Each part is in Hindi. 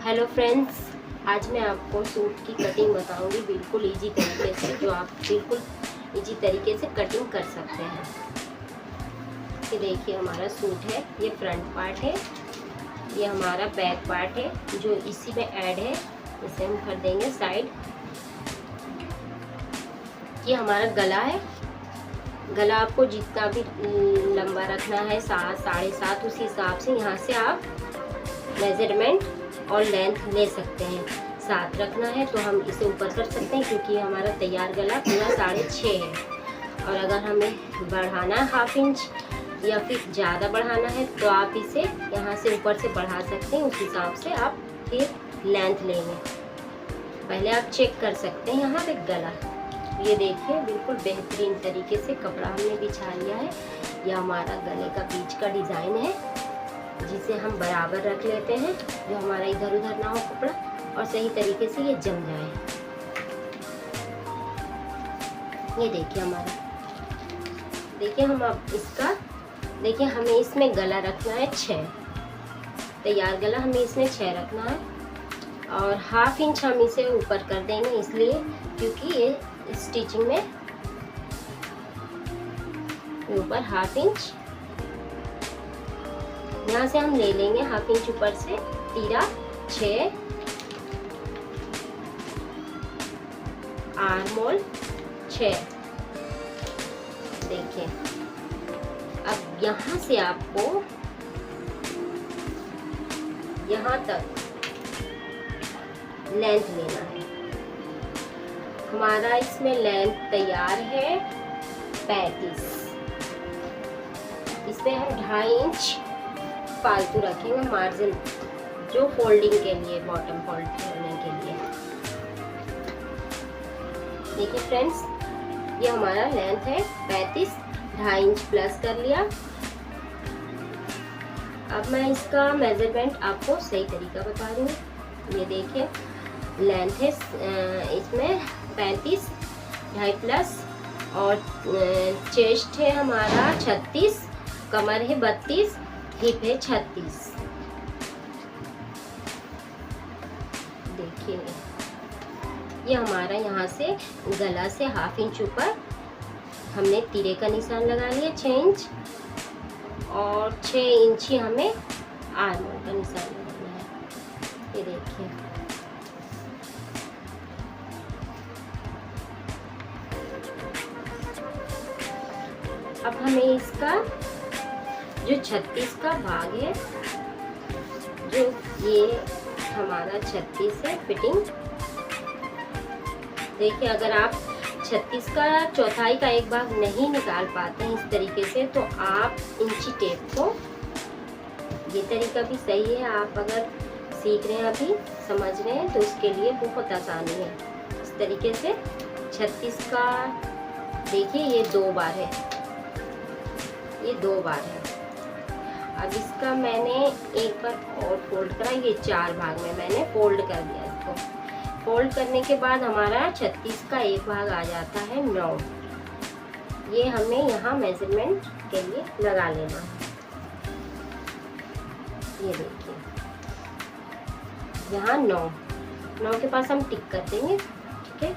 हेलो फ्रेंड्स, आज मैं आपको सूट की कटिंग बताऊंगी बिल्कुल इजी तरीके से, जो आप बिल्कुल इजी तरीके से कटिंग कर सकते हैं। ये देखिए हमारा सूट है, ये फ्रंट पार्ट है, ये हमारा बैक पार्ट है जो इसी में ऐड है। इसे हम कर देंगे साइड। ये हमारा गला है। गला आपको जितना भी लंबा रखना है 7 साढ़े 7 उस हिसाब से यहाँ से आप मेजरमेंट और लेंथ ले सकते हैं। 7 रखना है तो हम इसे ऊपर कर सकते हैं क्योंकि हमारा तैयार गला पूरा 6.5 है। और अगर हमें बढ़ाना है 1/2 इंच या फिर ज़्यादा बढ़ाना है तो आप इसे यहाँ से ऊपर से बढ़ा सकते हैं। उस हिसाब से आप फिर लेंथ लेंगे। पहले आप चेक कर सकते हैं यहाँ पे गला। ये देखिए बिल्कुल बेहतरीन तरीके से कपड़ा हमने बिछा लिया है। यह हमारा गले का बीच का डिज़ाइन है जिसे हम बराबर रख लेते हैं, जो हमारा इधर उधर ना हो कपड़ा और सही तरीके से ये जम जाए। ये देखिए हमारा, देखिए हम अब इसका देखिए हमें इसमें गला रखना है 6, तैयार गला हमें इसमें 6 रखना है और 1/2 इंच हम इसे ऊपर कर देंगे, इसलिए क्योंकि ये स्टिचिंग में ऊपर 1/2 इंच यहाँ से हम ले लेंगे। 1/2 इंच ऊपर से तीरा 6, आर्म होल 6। देखिए अब यहाँ से आपको यहाँ तक लेंथ लेना है। हमारा इसमें लेंथ तैयार है 35। इसमें हम 2.5 इंच फालतू रखेंगे मार्जिन, जो फोल्डिंग के लिए, बॉटम फोल्ड करने के लिए। देखिए फ्रेंड्स, ये हमारा लेंथ है 35, 2.5 इंच प्लस कर लिया। अब मैं इसका मेजरमेंट आपको सही तरीका बता रही हूँ। ये देखिए लेंथ है इसमें 35, 2.5 प्लस और चेस्ट है हमारा 36, कमर है 32, हिप है 36। देखिए ये हमारा यहाँ से गला से 1/2 इंच ऊपर हमने तीरे का निशान लगा लिया 6 इंच और 6 इंच ही हमें आर्म होल का निशान लगाना है। ये देखिए अब हमें इसका जो 36 का भाग है, जो ये हमारा 36 है फिटिंग। देखिए अगर आप 36 का चौथाई का एक भाग नहीं निकाल पाते हैं इस तरीके से, तो आप इंची टेप को, ये तरीका भी सही है। आप अगर सीख रहे हैं, अभी समझ रहे हैं, तो उसके लिए बहुत आसानी है। इस तरीके से 36 का देखिए ये 2 बार है, ये 2 बार है। अब इसका मैंने एक बार और फोल्ड करा, ये 4 भाग में मैंने फोल्ड कर दिया इसको। फोल्ड करने के बाद हमारा 36 का एक भाग आ जाता है 9। ये हमें यहाँ मेजरमेंट के लिए लगा लेना है। ये देखिए यहाँ 9 के पास हम टिक कर देंगे, ठीक है।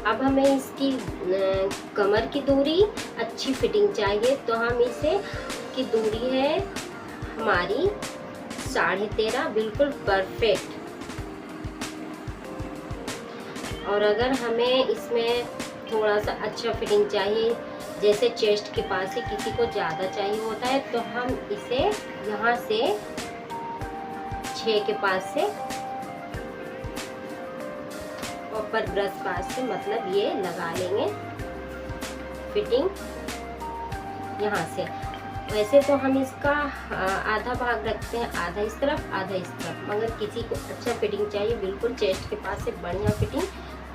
अब हमें इसकी कमर की दूरी अच्छी फिटिंग चाहिए, तो हम इसे की दूरी है हमारी 13.5, बिल्कुल परफेक्ट। और अगर हमें इसमें थोड़ा सा अच्छा फिटिंग चाहिए, जैसे चेस्ट के पास से किसी को ज़्यादा चाहिए होता है, तो हम इसे यहाँ से 6 के पास से ऊपर ब्रश पास से, मतलब ये लगा लेंगे फिटिंग यहाँ से। वैसे तो हम इसका आधा भाग रखते हैं, आधा इस तरफ आधा इस तरफ, मगर किसी को अच्छा फिटिंग चाहिए, बिल्कुल चेस्ट के पास से बढ़िया फिटिंग,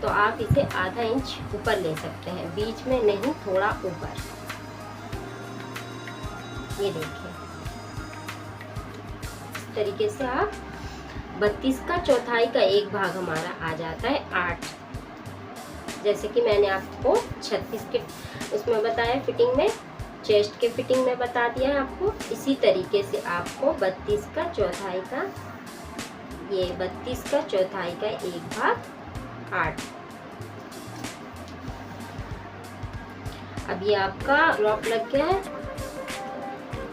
तो आप इसे आधा इंच ऊपर ले सकते हैं, बीच में नहीं, थोड़ा ऊपर। ये देखिए इस तरीके से आप 32 का चौथाई का एक भाग हमारा आ जाता है 8। जैसे कि मैंने आपको 36 के उसमें बताया फिटिंग में, चेस्ट के फिटिंग में बता दिया है आपको। इसी तरीके से आपको 32 का चौथाई का, ये 32 का चौथाई का 1/8। अब ये आपका ड्रॉप लग गया है।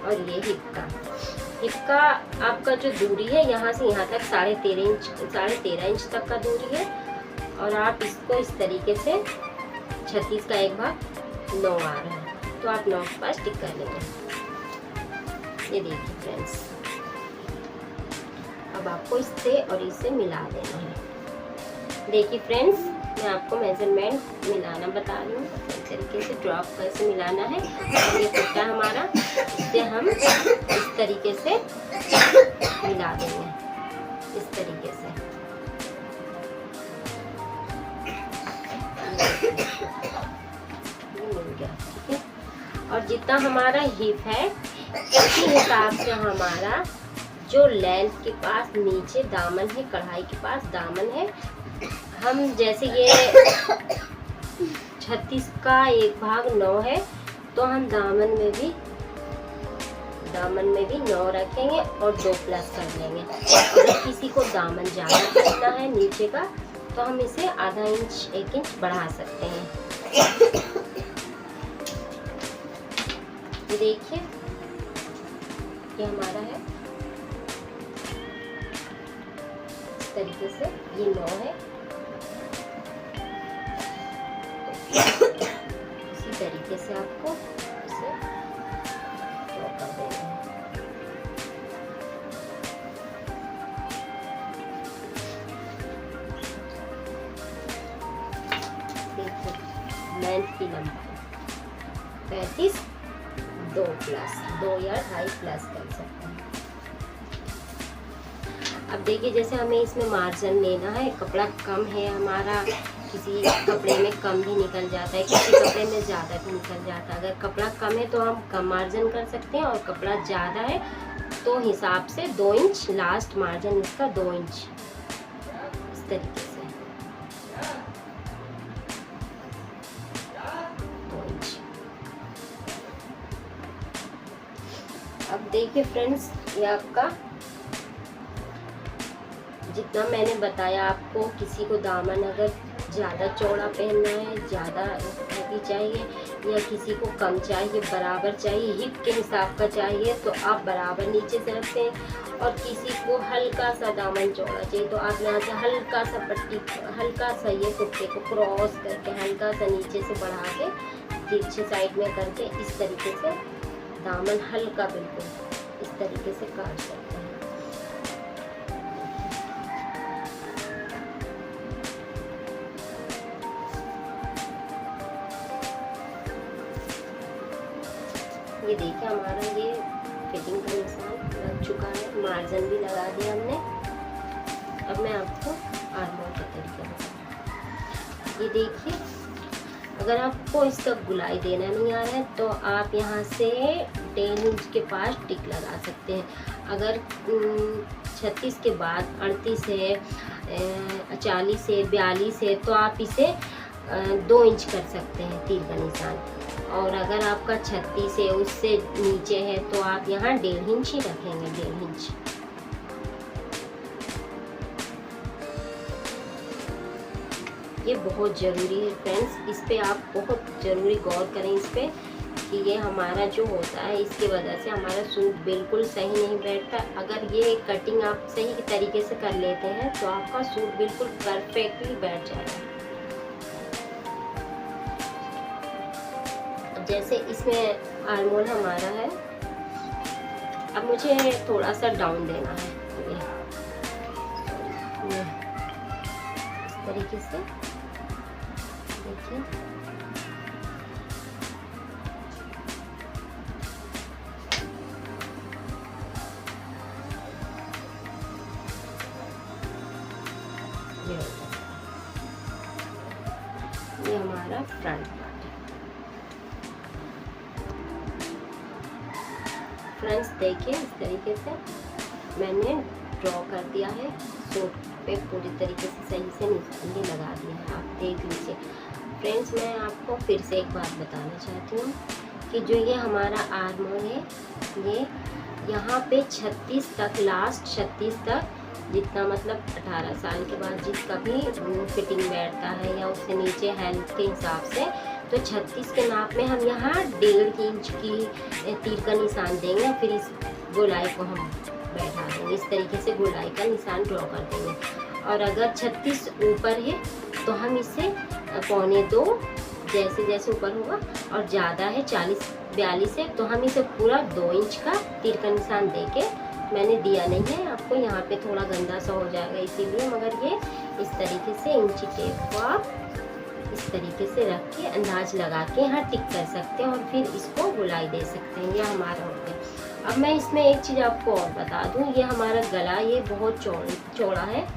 और ये हिप का आपका जो दूरी है यहाँ से यहाँ तक 13.5 इंच तक का दूरी है। और आप इसको इस तरीके से 36 का 1/9 आ रहा है, तो आप 9 के पास टिक कर लेंगे। ये देखिए फ्रेंड्स, अब आपको इससे और इससे मिला देना है। देखिए फ्रेंड्स, मैं आपको मेजरमेंट मिलाना बता रही हूँ, इस तरीके से ड्रॉप कैसे मिलाना है। ये कुर्ता हमारा, इससे हम इस तरीके से मिला देंगे, इस तरीके से। ये मिल गया, ठीक है। और जितना हमारा हिप है उसी हिसाब से हमारा जो लेंथ के पास नीचे दामन है, कढ़ाई के पास दामन है, हम जैसे ये 36 का 1/9 है, तो हम दामन में भी 9 रखेंगे और 2 प्लस कर लेंगे। अगर किसी को दामन ज़्यादा करना है नीचे का, तो हम इसे आधा इंच 1 इंच बढ़ा सकते हैं। ये देखिए, ये हमारा है इस तरीके से, ये 9 है। इसी तरीके से आपको इसे ड्रॉ कर देना है। देखिए लेंथ की लंबाई 35, 2 प्लस 2 या 2.5 प्लस कर सकते हैं। अब देखिए, जैसे हमें इसमें मार्जिन लेना है, कपड़ा कम है हमारा, किसी कपड़े में कम भी निकल जाता है, किसी कपड़े में ज़्यादा भी निकल जाता है। अगर कपड़ा कम है तो हम कम मार्जिन कर सकते हैं, और कपड़ा ज़्यादा है तो हिसाब से 2 इंच लास्ट मार्जिन इसका 2 इंच, इस तरीके से 2 इंच। अब देखिए फ्रेंड्स, ये आपका जितना मैंने बताया आपको, किसी को दामन अगर ज़्यादा चौड़ा पहनना है, ज़्यादा हैवी चाहिए, या किसी को कम चाहिए, बराबर चाहिए, हिप के हिसाब का चाहिए, तो आप बराबर नीचे से रखते हैं। और किसी को हल्का सा दामन चौड़ा चाहिए, तो आप यहाँ से हल्का सा पट्टी, हल्का सा ये कुर्ते को क्रॉस करके हल्का सा नीचे से बढ़ा के तिरछे साइड में करके इस तरीके से दामन हल्का बिल्कुल इस तरीके से काट सकते हैं। ये देखिए, हमारा ये फिटिंग का निशान लग चुका है, मार्जिन भी लगा दिया हमने। अब मैं आपको आर्मोल के तरीके बताऊँ। ये देखिए, अगर आपको इसका गुलाई देना नहीं आ रहा है, तो आप यहाँ से 1.5 इंच के पास टिक लगा सकते हैं। अगर 36 के बाद 38 है, 40 है, 42 है, तो आप इसे 2 इंच कर सकते हैं तीर का निशान। और अगर आपका 36 है, उससे नीचे है, तो आप यहाँ 1.5 इंच ही रखेंगे, 1.5 इंच। ये बहुत ज़रूरी है फ्रेंड्स, इस पे आप बहुत ज़रूरी गौर करें इस पे, कि ये हमारा जो होता है, इसकी वजह से हमारा सूट बिल्कुल सही नहीं बैठता। अगर ये कटिंग आप सही तरीके से कर लेते हैं, तो आपका सूट बिल्कुल परफेक्टली बैठ जाएगा। जैसे इसमें आर्मोल हमारा है, अब मुझे थोड़ा सा डाउन देना है, ये इस तरीके से देखिए। ये हमारा फ्रंट पार्ट है। फ्रेंड्स देखिए, इस तरीके से मैंने ड्रॉ कर दिया है, सूट पे पूरी तरीके से सही से निशान भी लगा दिया है, आप देख लीजिए। फ्रेंड्स मैं आपको फिर से एक बात बताना चाहती हूँ कि जो ये हमारा आर्म होल है, ये यहाँ पे 36 तक, लास्ट 36 तक, जितना मतलब 18 साल के बाद जिसका भी फिटिंग बैठता है या उससे नीचे हेल्थ के हिसाब से, तो 36 के नाप में हम यहाँ 1.5 इंच की तीर का निशान देंगे। फिर इस गोलाई को हम बैठा देंगे, इस तरीके से गोलाई का निशान ड्रॉ कर देंगे। और अगर 36 ऊपर है तो हम इसे 1.25 जैसे जैसे ऊपर होगा, और ज़्यादा है 40-42 है तो हम इसे पूरा 2 इंच का तीर का निशान देके, मैंने दिया नहीं है आपको, यहाँ पे थोड़ा गंदा सा हो जाएगा इसीलिए, मगर ये इस तरीके से इंची टेप को आप इस तरीके से रख के अंदाज लगा के यहाँ टिक कर सकते हैं और फिर इसको गोलाई दे सकते हैं। ये हमारा हो गया। अब मैं इसमें एक चीज़ आपको और बता दूँ, ये हमारा गला ये बहुत चौड़ा है,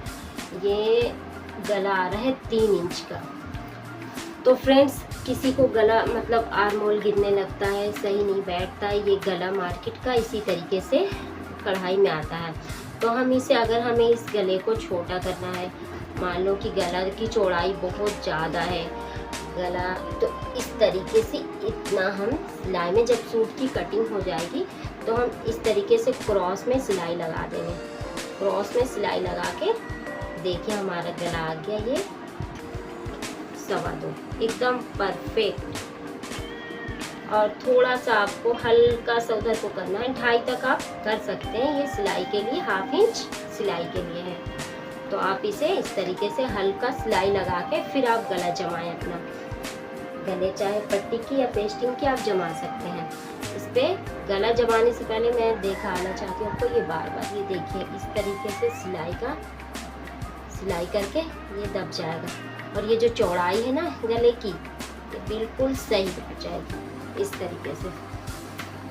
ये गला आ रहा है 3 इंच का। तो फ्रेंड्स किसी को गला मतलब आर्म होल गिरने लगता है, सही नहीं बैठता है, ये गला मार्केट का इसी तरीके से कढ़ाई में आता है। तो हम इसे, अगर हमें इस गले को छोटा करना है, मान लो कि गला की चौड़ाई बहुत ज़्यादा है गला, तो इस तरीके से इतना हम सिलाई में, जब सूट की कटिंग हो जाएगी तो हम इस तरीके से क्रॉस में सिलाई लगा देंगे। क्रॉस में सिलाई लगा के देखिए हमारा गला आ गया ये 2.25, एकदम परफेक्ट। और थोड़ा सा आपको हल्का सा उधर को करना है, 2.5 तक आप कर सकते हैं, ये सिलाई के लिए 1/2 इंच सिलाई के लिए है। तो आप इसे इस तरीके से हल्का सिलाई लगा के फिर आप गला जमाएं अपना। गले चाहे पट्टी की या पेस्टिंग की आप जमा सकते हैं। इस पर गला जमाने से पहले मैं दिखाना चाहती हूँ आपको, ये बार बार ये देखिए इस तरीके से सिलाई करके ये दब जाएगा। और ये जो चौड़ाई है ना गले की, ये बिल्कुल सही बैठ जाएगी। इस तरीके से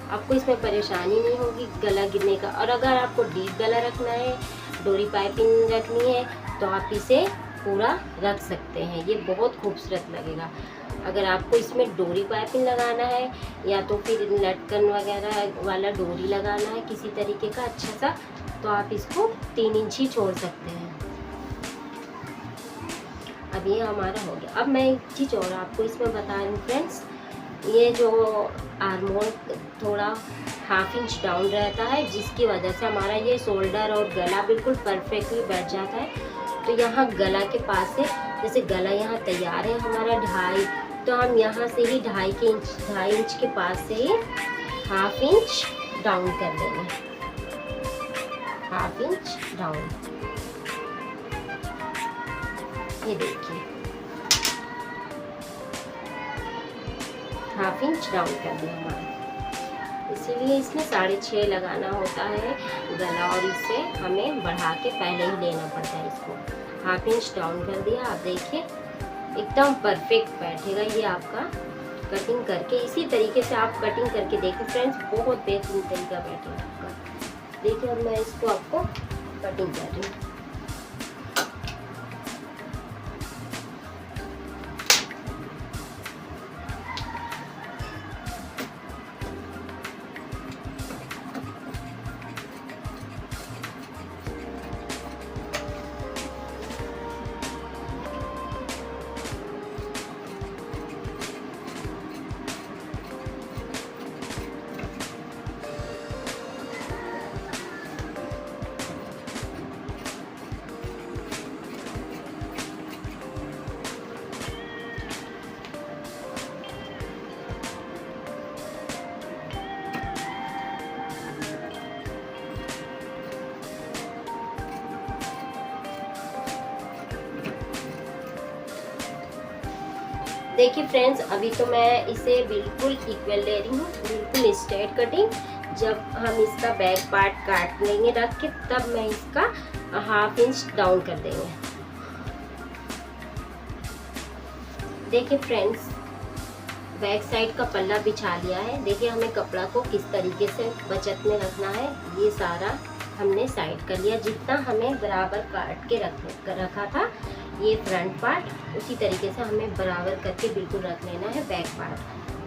आपको इसमें परेशानी नहीं होगी गला गिरने का। और अगर आपको डीप गला रखना है, डोरी पाइपिंग रखनी है, तो आप इसे पूरा रख सकते हैं, ये बहुत खूबसूरत लगेगा। अगर आपको इसमें डोरी पाइपिंग लगाना है या तो फिर लटकन वगैरह वाला डोरी लगाना है किसी तरीके का अच्छा सा, तो आप इसको 3 इंच ही छोड़ सकते हैं। अब ये हमारा हो गया। अब मैं एक चीज़ और आपको इसमें बता रही हूँ फ्रेंड्स, ये जो आर्म होल थोड़ा 1/2 इंच डाउन रहता है, जिसकी वजह से हमारा ये शोल्डर और गला बिल्कुल परफेक्टली बैठ जाता है। तो यहाँ गला के पास से, जैसे गला यहाँ तैयार है हमारा 2.5, तो हम यहाँ से ही 2.5 इंच के पास से ही 1/2 इंच डाउन कर देंगे, 1/2 इंच डाउन। ये देखिए 1/2 इंच डाउन कर दिया हमारा। इसीलिए इसमें 6.5 लगाना होता है गला, और इससे हमें बढ़ा के पहले ही लेना पड़ता है इसको। 1/2 इंच डाउन कर दिया। आप देखिए एकदम परफेक्ट बैठेगा ये आपका कटिंग करके। इसी तरीके से आप कटिंग करके देखिए फ्रेंड्स, बहुत बेहतरीन तरीका बैठेगा आपका। देखिए अब मैं इसको आपको कटिंग कर रही हूँ। देखिए फ्रेंड्स, अभी तो मैं इसे बिल्कुल इक्वल ले रही हूँ, बिल्कुल स्ट्रेट कटिंग। जब हम इसका बैक पार्ट काट लेंगे रख के, तब मैं इसका 1/2 इंच डाउन कर देंगे। देखिए फ्रेंड्स, बैक साइड का पल्ला बिछा लिया है। देखिए हमें कपड़ा को किस तरीके से बचत में रखना है, ये सारा हमने साइड कर लिया। जितना हमें बराबर काट के रखा था ये फ्रंट पार्ट, उसी तरीके से हमें बराबर करके बिल्कुल रख लेना है बैक पार्ट।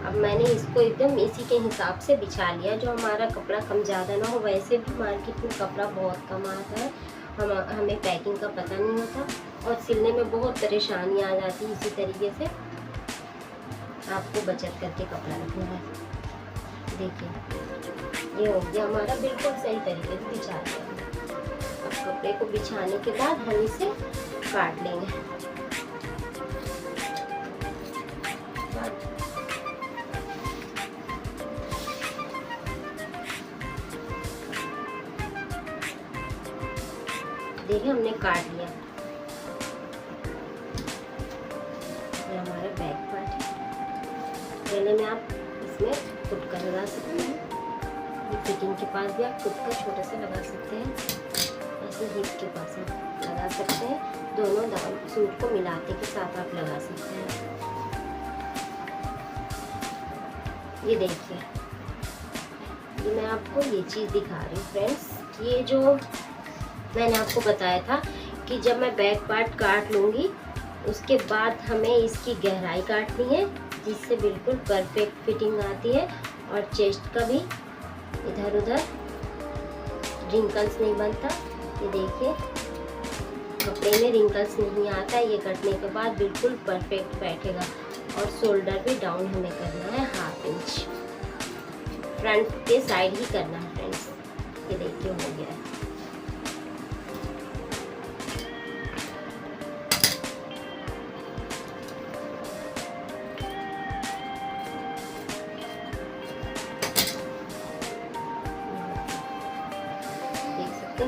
अब मैंने इसको एकदम इसी के हिसाब से बिछा लिया, जो हमारा कपड़ा कम ज़्यादा ना हो। वैसे भी मार्केट में कपड़ा बहुत कम आता है, हमें पैकिंग का पता नहीं होता और सिलने में बहुत परेशानी आ जाती है। इसी तरीके से आपको बचत करके कपड़ा रखना है। देखिए ये हो गया हमारा बिल्कुल सही तरीके से बिछा दिया। अब कपड़े को बिछाने के बाद हम इसे काट लेंगे। देखिए हमने काट लिया। ये हमारा बैक पार्ट है। गले में आप इसमें फुटका लगा सकते हैं, ये फिटिंग के पास भी आप फुटका छोटा सा लगा सकते हैं, ऐसे हिप के पास आप लगा सकते हैं। दोनों सूट को मिलाते के साथ आप लगा सकते हैं। ये देखिए ये मैं आपको ये चीज़ दिखा रही हूँ फ्रेंड्स। ये जो मैंने आपको बताया था कि जब मैं बैक पार्ट काट लूँगी उसके बाद हमें इसकी गहराई काटनी है, जिससे बिल्कुल परफेक्ट फिटिंग आती है और चेस्ट का भी इधर उधर रिंकल्स नहीं बनता। ये देखिए कपड़े में रिंकल्स नहीं आता, ये कटने के बाद बिल्कुल परफेक्ट बैठेगा। और शोल्डर भी डाउन हमें करना है 1/2 इंच, फ्रंट के साइड ही करना है फ्रेंड्स। ये देखिए हो गया है।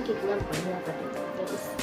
कितना बढ़िया कटिंग है।